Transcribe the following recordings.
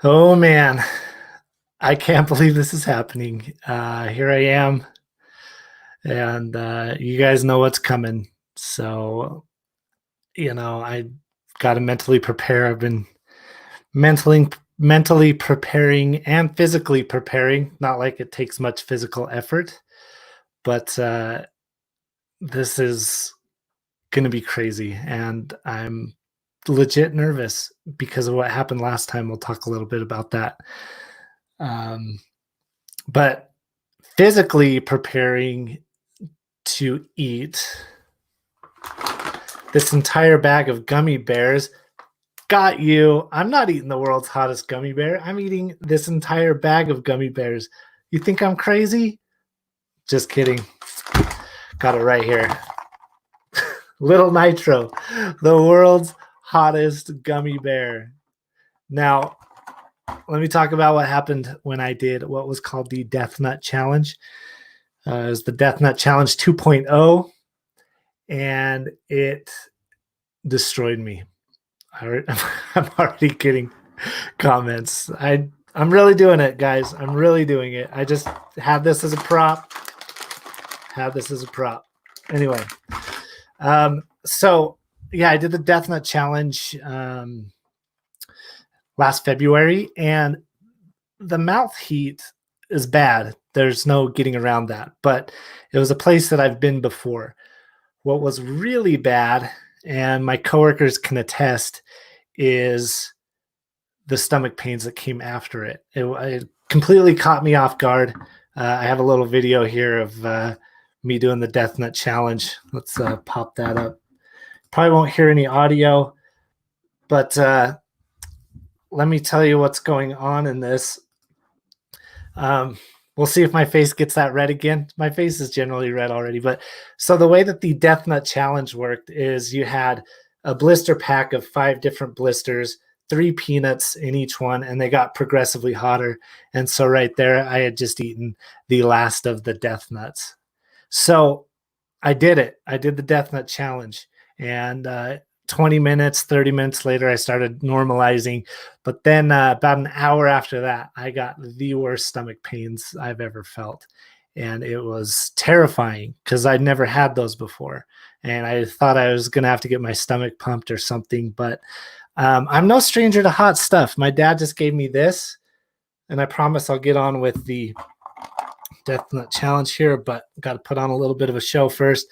Oh man, I can't believe this is happening. Here I am, and you guys know what's coming. So, I got to mentally prepare. I've been mentally preparing and physically preparing. Not like it takes much physical effort, but this is going to be crazy, and I'm legit nervous because of what happened last time. We'll talk a little bit about that. Um, but physically preparing to eat this entire bag of gummy bears. Got you. I'm not eating the world's hottest gummy bear. I'm eating this entire bag of gummy bears. You think I'm crazy? Just kidding. Got it right here. Lil'Nitro, the world's hottest gummy bear. Now, let me talk about what happened when I did what was called the Death Nut Challenge. It was the Death Nut Challenge 2.0, and it destroyed me. I'm already getting comments. I'm really doing it, guys. I'm really doing it. I just had this as a prop. Anyway, so yeah, I did the Death Nut Challenge last February, and the mouth heat is bad. There's no getting around that. But it was a place that I've been before. What was really bad, and my coworkers can attest, is the stomach pains that came after it. It completely caught me off guard. I have a little video here of me doing the Death Nut Challenge. Let's pop that up. Probably won't hear any audio, but let me tell you what's going on in this. We'll see if my face gets that red again. My face is generally red already. But so the way that the Death Nut Challenge worked is you had a blister pack of 5 different blisters, 3 peanuts in each one, and they got progressively hotter. And so right there, I had just eaten the last of the Death Nuts. So I did it. I did the Death Nut Challenge. And 20 minutes, 30 minutes later, I started normalizing. But then about an hour after that, I got the worst stomach pains I've ever felt. And it was terrifying because I'd never had those before. And I thought I was going to have to get my stomach pumped or something. But I'm no stranger to hot stuff. My dad just gave me this. And I promise I'll get on with the Death Nut Challenge here, but got to put on a little bit of a show first.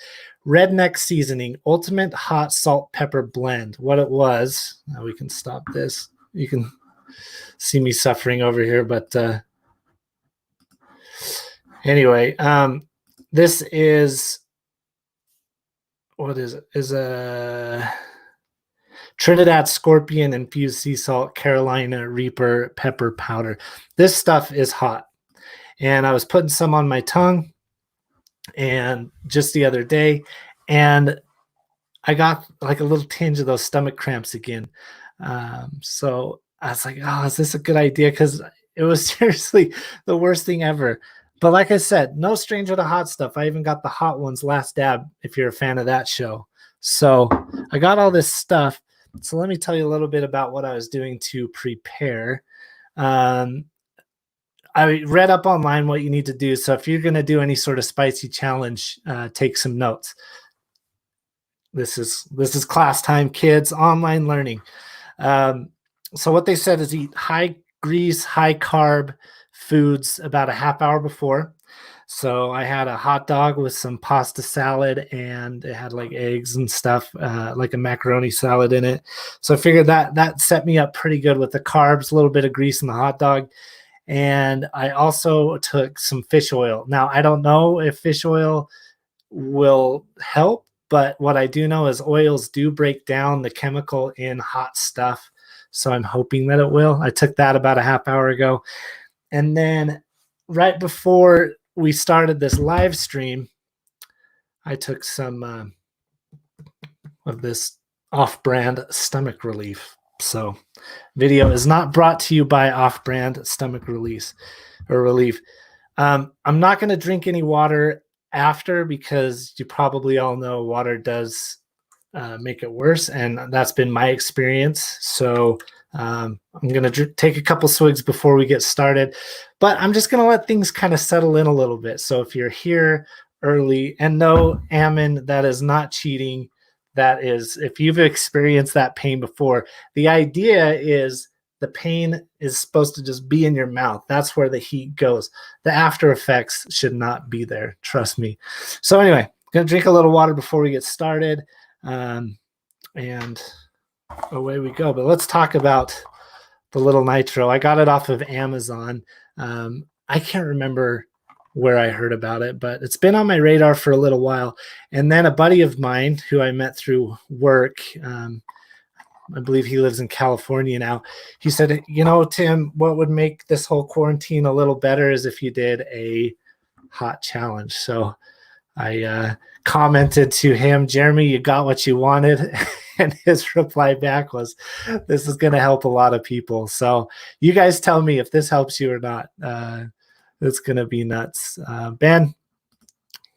Redneck Seasoning Ultimate Hot Salt Pepper Blend. What it was, now we can stop this. You can see me suffering over here, but anyway, this is, what is it? Is a Trinidad Scorpion Infused Sea Salt Carolina Reaper Pepper Powder. This stuff is hot. And I was putting some on my tongue and just the other day, and I got like a little tinge of those stomach cramps again. So I was like, oh, is this a good idea? Because it was seriously the worst thing ever. But like I said, no stranger to hot stuff. I even got the Hot Ones Last Dab, if you're a fan of that show. So I got all this stuff. So let me tell you a little bit about what I was doing to prepare. I read up online what you need to do. So if you're going to do any sort of spicy challenge, take some notes. This is class time, kids, online learning. So what they said is eat high grease, high carb foods about a half hour before. So I had a hot dog with some pasta salad, and it had like eggs and stuff, like a macaroni salad in it. So I figured that set me up pretty good with the carbs, a little bit of grease in the hot dog. And I also took some fish oil. Now, I don't know if fish oil will help, but what I do know is oils do break down the chemical in hot stuff. So I'm hoping that it will. I took that about a half hour ago. And then right before we started this live stream, I took some of this off-brand stomach relief. So video is not brought to you by off-brand stomach relief. I'm not going to drink any water after, because you probably all know water does make it worse, and that's been my experience. So I'm going to take a couple swigs before we get started, but I'm just going to let things kind of settle in a little bit. So if you're here early, and no, Ammon, that is not cheating. That is, if you've experienced that pain before, the idea is the pain is supposed to just be in your mouth. That's where the heat goes. The after effects should not be there. Trust me. So anyway, going to drink a little water before we get started. And away we go. But let's talk about the Lil'Nitro. I got it off of Amazon. I can't remember where I heard about it, but it's been on my radar for a little while. And then a buddy of mine who I met through work, I believe he lives in California now, he said, you know, Tim, what would make this whole quarantine a little better is if you did a hot challenge. So I commented to him, Jeremy, you got what you wanted. And his reply back was, this is going to help a lot of people. So you guys tell me if this helps you or not. It's going to be nuts. Ben,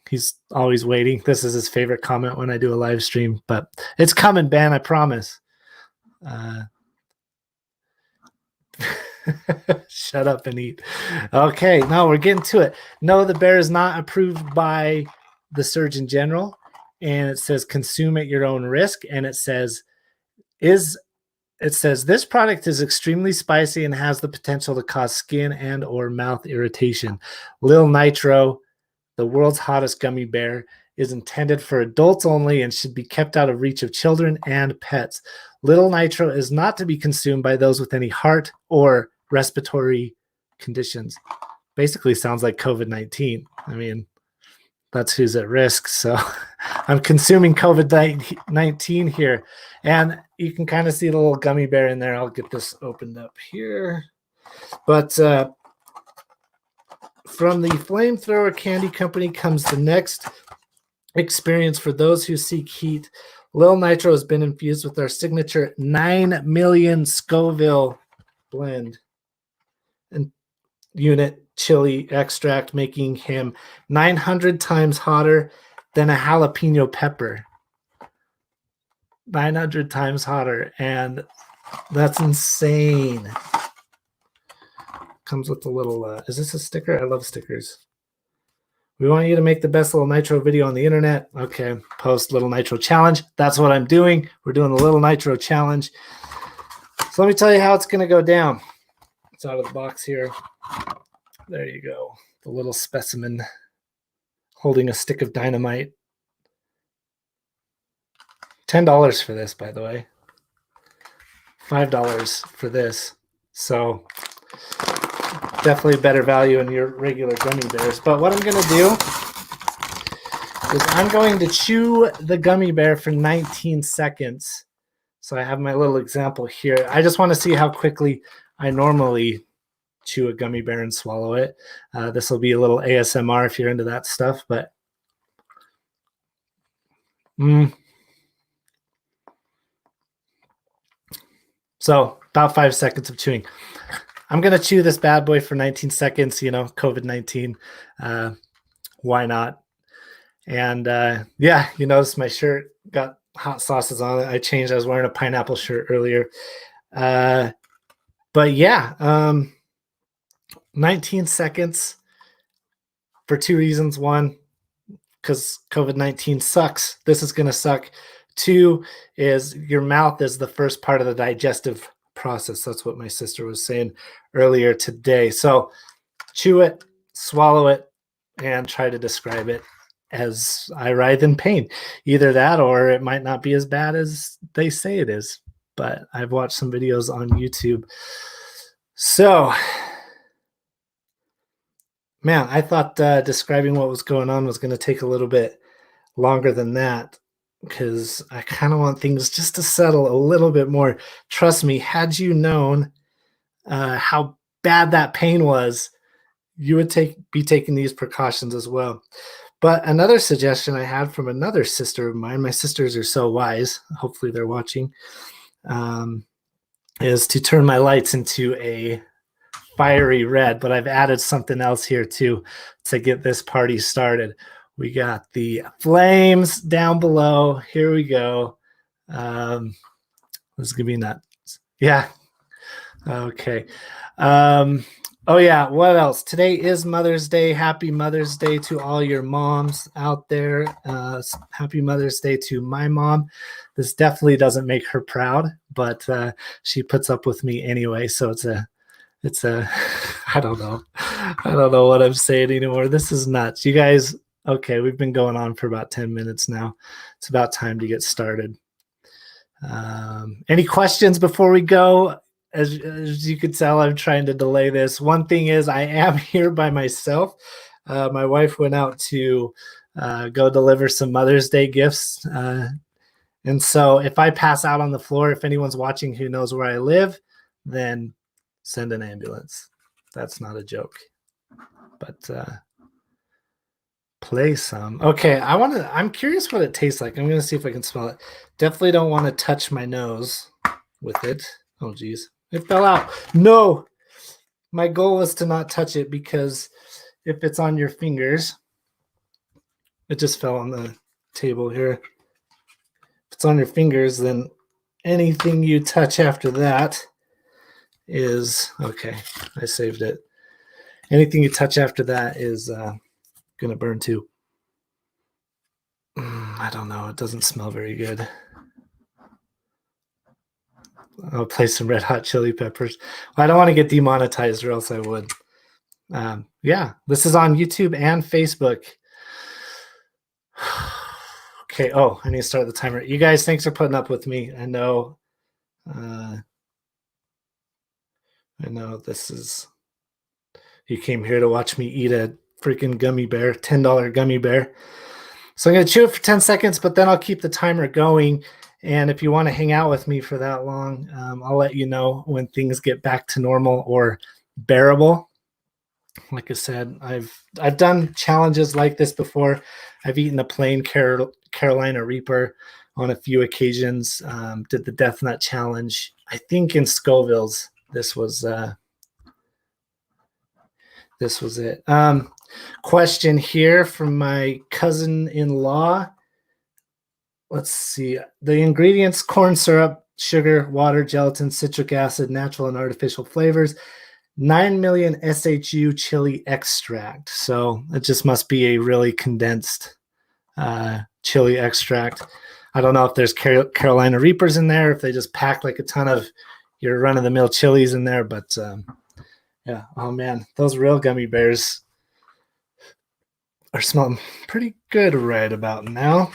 he's always waiting. This is his favorite comment when I do a live stream, but it's coming, Ben, I promise. Shut up and eat. Okay, now we're getting to it. No, the bear is not approved by the Surgeon General, and it says consume at your own risk, and it says this product is extremely spicy and has the potential to cause skin and or mouth irritation. Lil'Nitro, the world's hottest gummy bear, is intended for adults only and should be kept out of reach of children and pets. Lil'Nitro is not to be consumed by those with any heart or respiratory conditions. Basically sounds like COVID-19. I mean, that's who's at risk. So I'm consuming COVID-19 here. And you can kind of see the little gummy bear in there. I'll get this opened up here. But from the Flamethrower Candy Company comes the next experience for those who seek heat. Lil'Nitro has been infused with our signature 9 million Scoville blend and unit chili extract, making him 900 times hotter than a jalapeno pepper. 900 times hotter, and that's insane. Comes with a little, is this a sticker? I love stickers. We want you to make the best Lil'Nitro video on the internet. Okay, post Lil'Nitro challenge. That's what I'm doing. We're doing the Lil'Nitro challenge. So let me tell you how it's going to go down. It's out of the box here. There you go. The little specimen holding a stick of dynamite. $10 for this, by the way. $5 for this. So definitely better value in your regular gummy bears. But what I'm going to do is I'm going to chew the gummy bear for 19 seconds. So I have my little example here. I just want to see how quickly I normally chew a gummy bear and swallow it. This will be a little ASMR if you're into that stuff. But so about 5 seconds of chewing. I'm going to chew this bad boy for 19 seconds, you know, COVID-19. Why not? And yeah, you notice my shirt got hot sauces on it. I changed. I was wearing a pineapple shirt earlier. But yeah, 19 seconds for two reasons. One, because COVID-19 sucks. This is going to suck. Two is your mouth is the first part of the digestive process. That's what my sister was saying earlier today. So chew it, swallow it, and try to describe it as I writhe in pain. Either that or it might not be as bad as they say it is. But I've watched some videos on YouTube. So, man, I thought describing what was going on was going to take a little bit longer than that, because I kind of want things just to settle a little bit more. Trust me, had you known how bad that pain was, you would be taking these precautions as well. But another suggestion I had from another sister of mine, my sisters are so wise, hopefully they're watching, is to turn my lights into a fiery red. But I've added something else here too to get this party started. We got the flames down below. Here we go. This is going to be nuts. Yeah, Okay. Um, oh yeah, what else? Today is Mother's Day. Happy Mother's Day to all your moms out there. Happy Mother's Day to my mom. This definitely doesn't make her proud, but she puts up with me anyway. So it's a I don't know. I don't know what I'm saying anymore. This is nuts. You guys, okay, we've been going on for about 10 minutes now. It's about time to get started. Any questions before we go? As you could tell, I'm trying to delay this. One thing is, I am here by myself. My wife went out to go deliver some Mother's Day gifts. And so if I pass out on the floor, if anyone's watching who knows where I live, then send an ambulance. That's not a joke. But play some. Okay, I'm curious what it tastes like. I'm gonna see if I can smell it. Definitely don't want to touch my nose with it. Oh geez. It fell out. No. My goal was to not touch it because if it's on your fingers, it just fell on the table here. If it's on your fingers, then anything you touch after that is okay. I saved it. Anything you touch after that is gonna burn too. I don't know. It doesn't smell very good. I'll play some Red Hot Chili Peppers. Well, I don't want to get demonetized, or else I would. Yeah, this is on YouTube and Facebook. Okay. Oh, I need to start the timer. You guys, thanks for putting up with me. I know this is. You came here to watch me eat a freaking gummy bear, $10 gummy bear. So I'm going to chew it for 10 seconds, but then I'll keep the timer going. And if you want to hang out with me for that long, I'll let you know when things get back to normal or bearable. Like I said, I've done challenges like this before. I've eaten a plain Carolina Reaper on a few occasions. Did the Death Nut Challenge. I think in Scoville's, this was it. Question here from my cousin-in-law. Let's see. The ingredients: corn syrup, sugar, water, gelatin, citric acid, natural and artificial flavors, 9 million SHU chili extract. So it just must be a really condensed chili extract. I don't know if there's Carolina Reapers in there, if they just pack like a ton of your run-of-the-mill chilies in there, but yeah. Oh man, those real gummy bears are smelling pretty good right about now.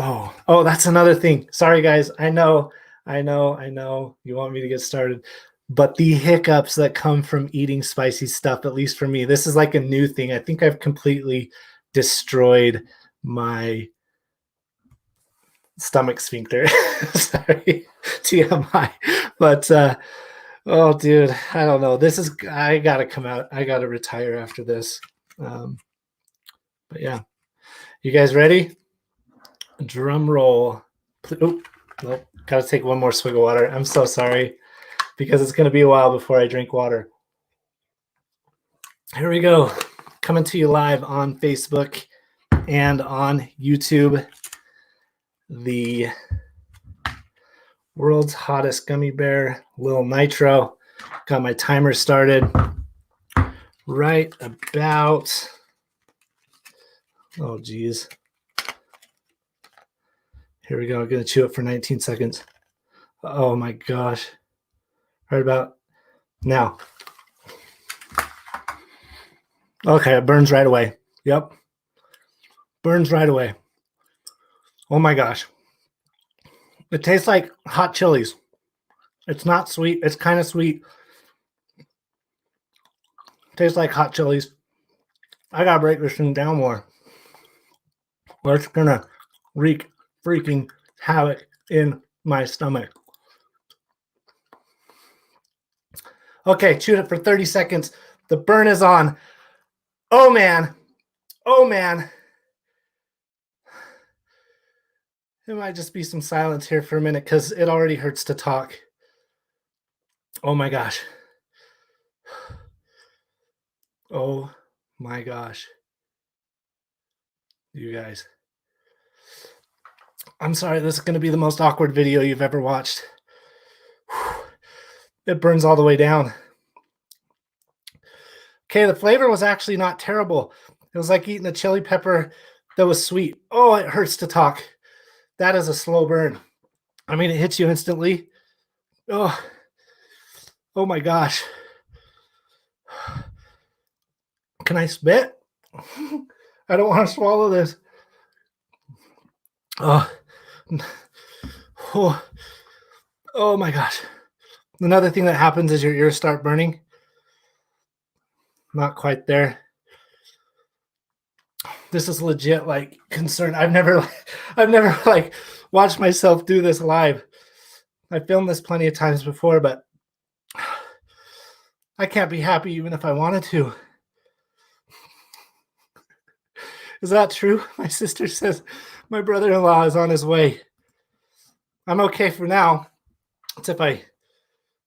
Oh, that's another thing. Sorry, guys. I know. You want me to get started, but the hiccups that come from eating spicy stuff, at least for me, this is like a new thing. I think I've completely destroyed my stomach sphincter. Sorry, TMI. But oh, dude, I don't know. I gotta come out. I gotta retire after this. But yeah, you guys ready? Drum roll. Oh, nope. Gotta take one more swig of water. I'm so sorry because it's gonna be a while before I drink water. Here we go. Coming to you live on Facebook and on YouTube. The world's hottest gummy bear, Lil'Nitro. Got my timer started right about. Oh, geez. Here we go. I'm going to chew it for 19 seconds. Oh, my gosh. Right about now. Okay, it burns right away. Yep. Burns right away. Oh, my gosh. It tastes like hot chilies. It's not sweet. It's kind of sweet. Tastes like hot chilies. I got to break this thing down more. Or it's going to wreak freaking havoc in my stomach. Okay, chewed it for 30 seconds. The burn is on. Oh, man. Oh, man. There might just be some silence here for a minute because it already hurts to talk. Oh, my gosh. Oh, my gosh. You guys. I'm sorry, this is going to be the most awkward video you've ever watched. it burns all the way down. Okay, the flavor was actually not terrible. It was like eating a chili pepper that was sweet. Oh, it hurts to talk. That is a slow burn. I mean, it hits you instantly. Oh, oh my gosh. Can I spit? I don't want to swallow this. Oh, oh, oh my gosh. Another thing that happens is your ears start burning. Not quite there. This is legit like concern. I've never like watched myself do this live. I filmed this plenty of times before, but I can't be happy even if I wanted to. Is that true? My sister says my brother-in-law is on his way. I'm okay for now. It's if I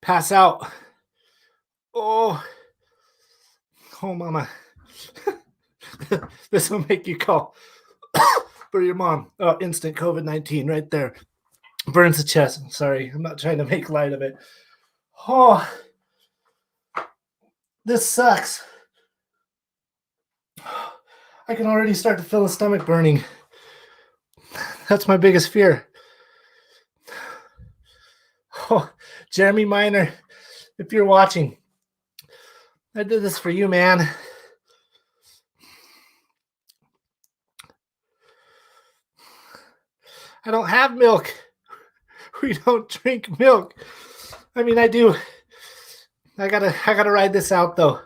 pass out. Oh, mama. This will make you call for your mom. Oh, instant COVID-19 right there. Burns the chest. Sorry, I'm not trying to make light of it. Oh, this sucks. I can already start to feel the stomach burning. That's my biggest fear. Oh, Jeremy Miner, if you're watching, I did this for you, man. I don't have milk. We don't drink milk. I mean, I do. I gotta ride this out though.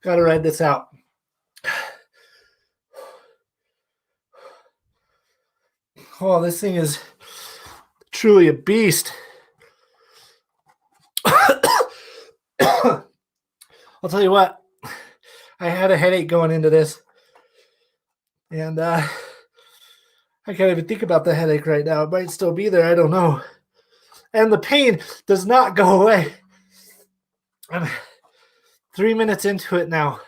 Gotta ride this out. Oh, this thing is truly a beast. I'll tell you what, I had a headache going into this, and I can't even think about the headache right now. It might still be there. I don't know. And the pain does not go away. I'm 3 minutes into it now,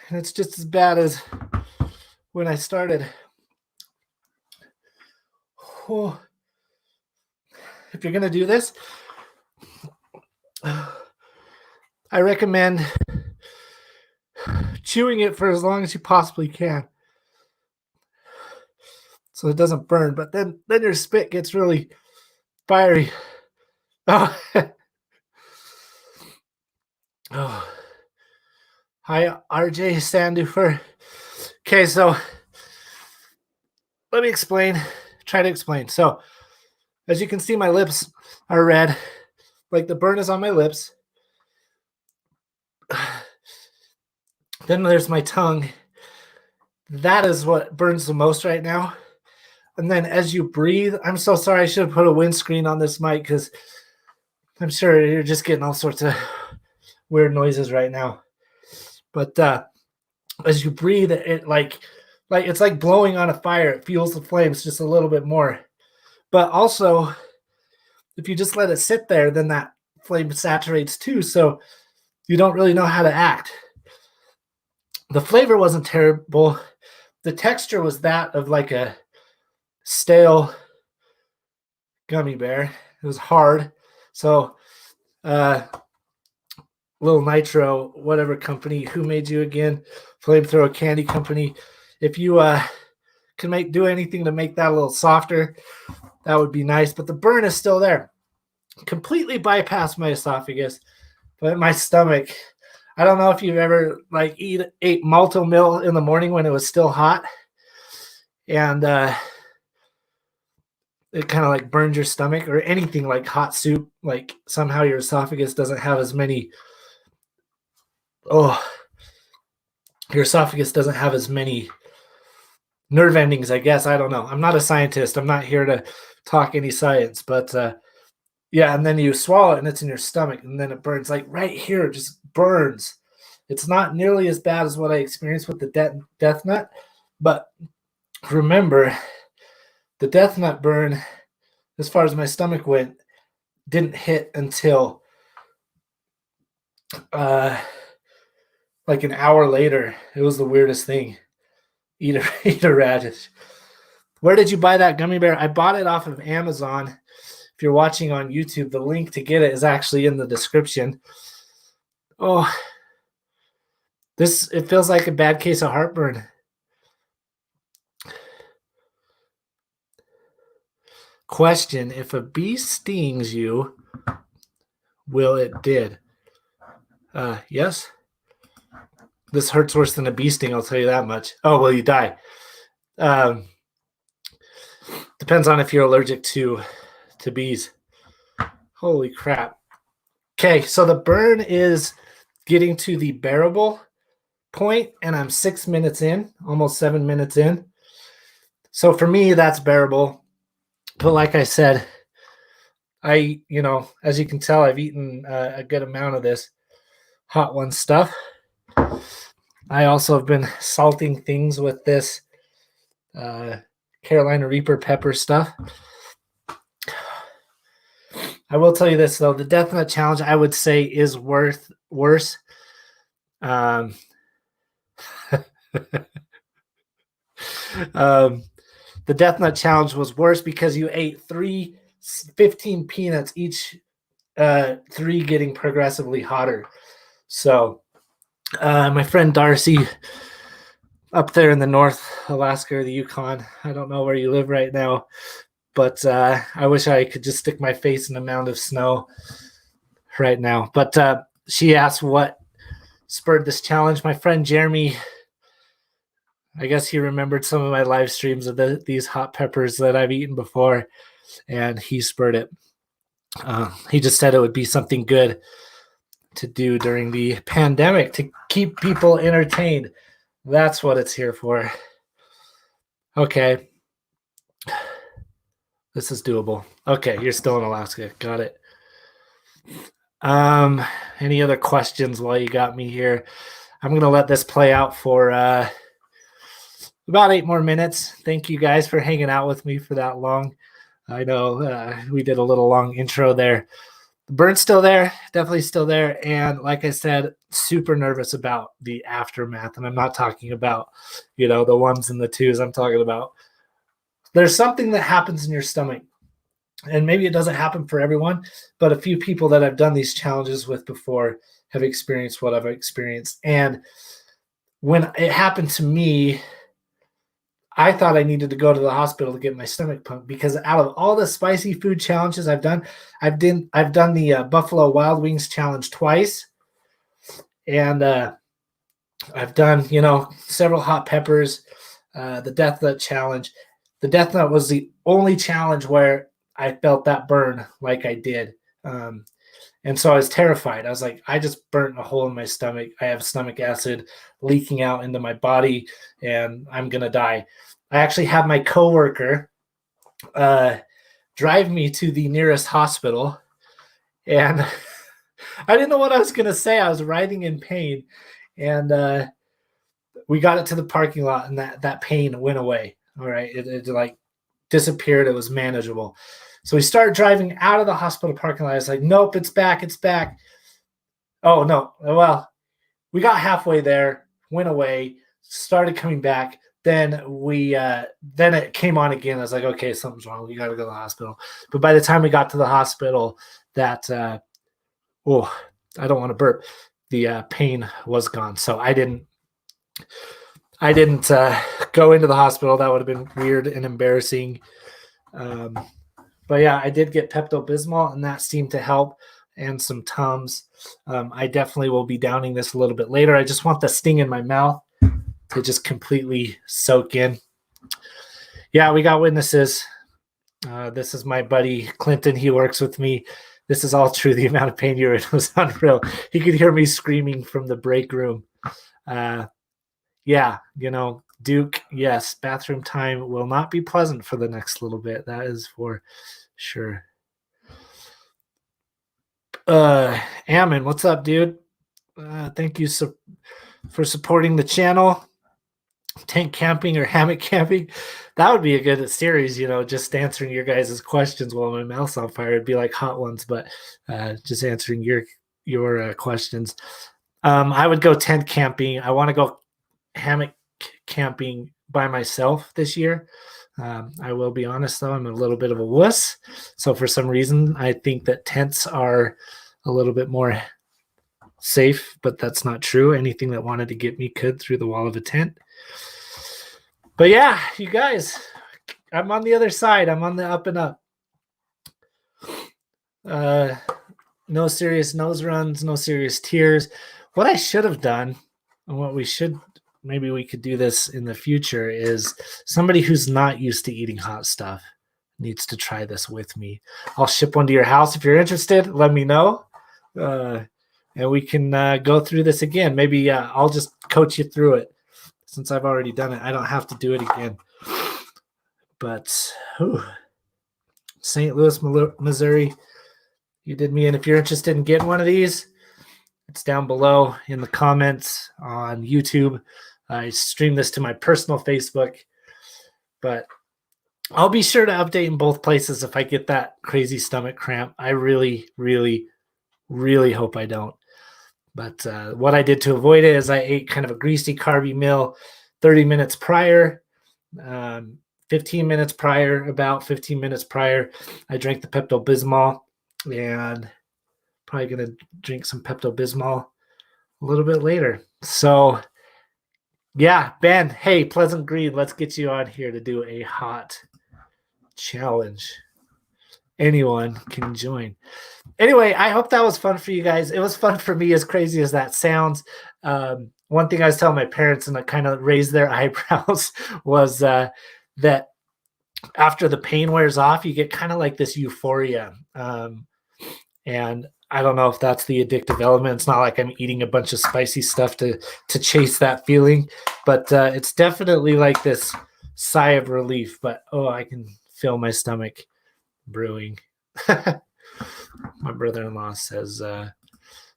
and it's just as bad as when I started. Oh. If you're going to do this, I recommend chewing it for as long as you possibly can so it doesn't burn. But then your spit gets really fiery. Oh. Oh. Hi, RJ Sandufer. Okay, so let me try to explain. So as you can see, my lips are red. Like the burn is on my lips. Then there's my tongue. That is what burns the most right now. And then as you breathe, I'm so sorry. I should have put a windscreen on this mic because I'm sure you're just getting all sorts of weird noises right now. But as you breathe, it like it's like blowing on a fire. It fuels the flames just a little bit more. But also, if you just let it sit there, then that flame saturates too. So you don't really know how to act. The flavor wasn't terrible. The texture was that of like a stale gummy bear. It was hard. So Lil'Nitro, whatever company, who made you again? Flamethrower Candy Company. If you can do anything to make that a little softer, that would be nice. But the burn is still there. Completely bypassed my esophagus, but my stomach. I don't know if you've ever ate malto meal in the morning when it was still hot, and it kind of like burns your stomach, or anything like hot soup. Like somehow your esophagus doesn't have as many. Oh, your esophagus doesn't have as many nerve endings, I guess. I don't know. I'm not a scientist. I'm not here to talk any science, but yeah. And then you swallow it and it's in your stomach, and then it burns like right here. It just burns. It's not nearly as bad as what I experienced with the death nut, but remember, the death nut burn, as far as my stomach went, didn't hit until like an hour later. It was the weirdest thing. Eat a radish. Where did you buy that gummy bear? I bought it off of Amazon. If If you're watching on YouTube, the link to get it is actually in the description. Oh, it feels like a bad case of heartburn. Question: if a bee stings you, will it did? Yes. This hurts worse than a bee sting, I'll tell you that much. Oh, will you die? Depends on if you're allergic to bees. Holy crap. Okay, so the burn is getting to the bearable point, and I'm 6 minutes in, almost 7 minutes in. So for me, that's bearable. But like I said, as you can tell, I've eaten a good amount of this Hot One stuff. I also have been salting things with this Carolina Reaper pepper stuff. I will tell you this, though. The Death Nut Challenge, I would say, is worse. The Death Nut Challenge was worse because you ate 15 peanuts, each 3 getting progressively hotter. So my friend Darcy up there in the North Alaska or the Yukon, I don't know where you live right now, but I wish I could just stick my face in a mound of snow right now. But she asked what spurred this challenge. My friend Jeremy, I guess he remembered some of my live streams of these hot peppers that I've eaten before, and he spurred it. He just said it would be something good to do during the pandemic to keep people entertained. That's what it's here for. Okay. This is doable. Okay, you're still in Alaska. Got it. Any other questions while you got me here? I'm going to let this play out for about 8 more minutes. Thank you guys for hanging out with me for that long. I know we did a little long intro there. The burn's still there, definitely still there. And like I said, super nervous about the aftermath. And I'm not talking about, the 1s and the 2s. I'm talking about there's something that happens in your stomach. And maybe it doesn't happen for everyone, but a few people that I've done these challenges with before have experienced what I've experienced. And when it happened to me, I thought I needed to go to the hospital to get my stomach pumped, because out of all the spicy food challenges I've done the Buffalo Wild Wings challenge twice, and I've done several hot peppers, the Death Nut challenge. The Death Nut was the only challenge where I felt that burn like I did, and so I was terrified. I was like, I just burnt a hole in my stomach. I have stomach acid leaking out into my body, and I'm going to die. I actually had my coworker drive me to the nearest hospital, and I didn't know what I was going to say. I was writhing in pain, and we got it to the parking lot, and that pain went away. All right. It like disappeared. It was manageable. So we started driving out of the hospital parking lot. I was like, nope, it's back. It's back. Oh, no. Well, we got halfway there, went away, started coming back. Then then it came on again. I was like, okay, something's wrong. We got to go to the hospital. But by the time we got to the hospital, I don't want to burp. The pain was gone. So I didn't go into the hospital. That would have been weird and embarrassing. But yeah, I did get Pepto-Bismol, and that seemed to help, and some Tums. I definitely will be downing this a little bit later. I just want the sting in my mouth to just completely soak in. Yeah, we got witnesses. This is my buddy Clinton. He works with me. This is all true. The amount of pain you're in was unreal. He could hear me screaming from the break room. Yeah, Duke, yes, bathroom time will not be pleasant for the next little bit. That is for sure. Ammon, what's up, dude? Thank you for supporting the channel. Tent camping or hammock camping. That would be a good series, just answering your guys' questions while my mouth's on fire. It'd be like Hot Ones, but just answering your questions. I would go tent camping. I want to go hammock camping by myself this year. I will be honest, though, I'm a little bit of a wuss. So for some reason, I think that tents are a little bit more safe, but that's not true. Anything that wanted to get me could through the wall of a tent. But yeah, you guys, I'm on the other side. I'm on the up and up. No serious nose runs, no serious tears. What I should have done, and what we should, maybe we could do this in the future, is somebody who's not used to eating hot stuff needs to try this with me. I'll ship one to your house. If you're interested, let me know. And we can go through this again. Maybe I'll just coach you through it. Since I've already done it, I don't have to do it again. But St. Louis, Missouri, you did me in. If you're interested in getting one of these, it's down below in the comments on YouTube. I stream this to my personal Facebook, but I'll be sure to update in both places if I get that crazy stomach cramp. I really, really, really hope I don't. But what I did to avoid it is I ate kind of a greasy, carby meal 30 minutes prior, 15 minutes prior, about 15 minutes prior. I drank the Pepto-Bismol, and probably going to drink some Pepto-Bismol a little bit later. So, yeah, Ben, hey, Pleasant Green, let's get you on here to do a hot challenge. Anyone can join. Anyway, I hope that was fun for you guys. It was fun for me, as crazy as that sounds. One thing I was telling my parents, and it kind of raised their eyebrows, was that after the pain wears off, you get kind of like this euphoria. And I don't know if that's the addictive element. It's not like I'm eating a bunch of spicy stuff to chase that feeling, but it's definitely like this sigh of relief. But, I can feel my stomach brewing. My brother-in-law says,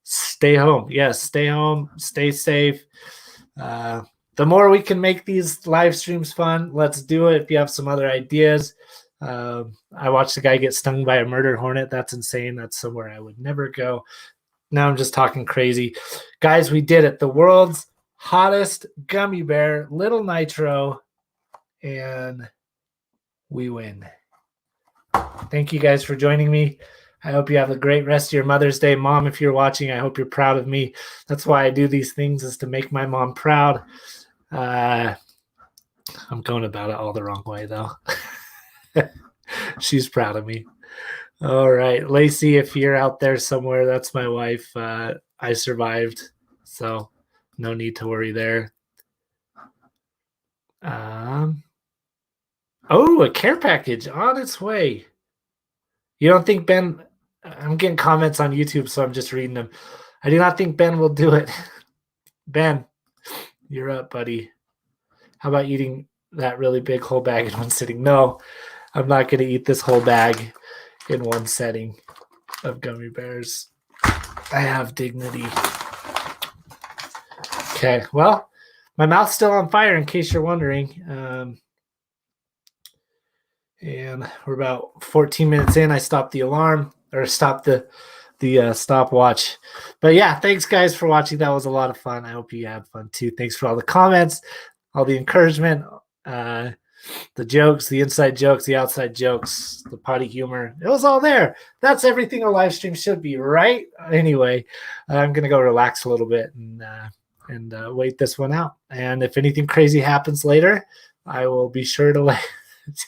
stay home. Yes, stay home, stay safe. The more we can make these live streams fun, let's do it. If you have some other ideas, I watched a guy get stung by a murder hornet. That's insane. That's somewhere I would never go. Now I'm just talking crazy. Guys, we did it. The world's hottest gummy bear, Lil'Nitro, and we win. Thank you guys for joining me. I hope you have a great rest of your Mother's Day. Mom, if you're watching, I hope you're proud of me. That's why I do these things, is to make my mom proud. I'm going about it all the wrong way, though. She's proud of me. All right. Lacey, if you're out there somewhere, that's my wife. I survived, so no need to worry there. A care package on its way. You don't think Ben... I'm getting comments on YouTube, so I'm just reading them. I do not think Ben will do it. Ben, you're up, buddy. How about eating that really big whole bag in one sitting? No, I'm not going to eat this whole bag in one setting of gummy bears. I have dignity. Okay, well, my mouth's still on fire, in case you're wondering. And we're about 14 minutes in. I stopped the alarm, or stopped the stopwatch. But yeah, thanks guys for watching. That was a lot of fun. I hope you had fun too. Thanks for all the comments, all the encouragement, the jokes, the inside jokes, the outside jokes, the potty humor. It was all there. That's everything a live stream should be, right? Anyway, I'm gonna go relax a little bit and wait this one out. And if anything crazy happens later, I will be sure to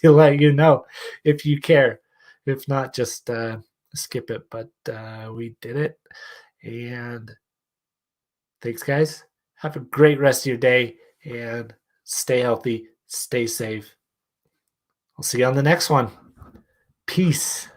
let you know if you care. If not, just skip it. But we did it. And thanks, guys. Have a great rest of your day and stay healthy, stay safe. I'll see you on the next one. Peace.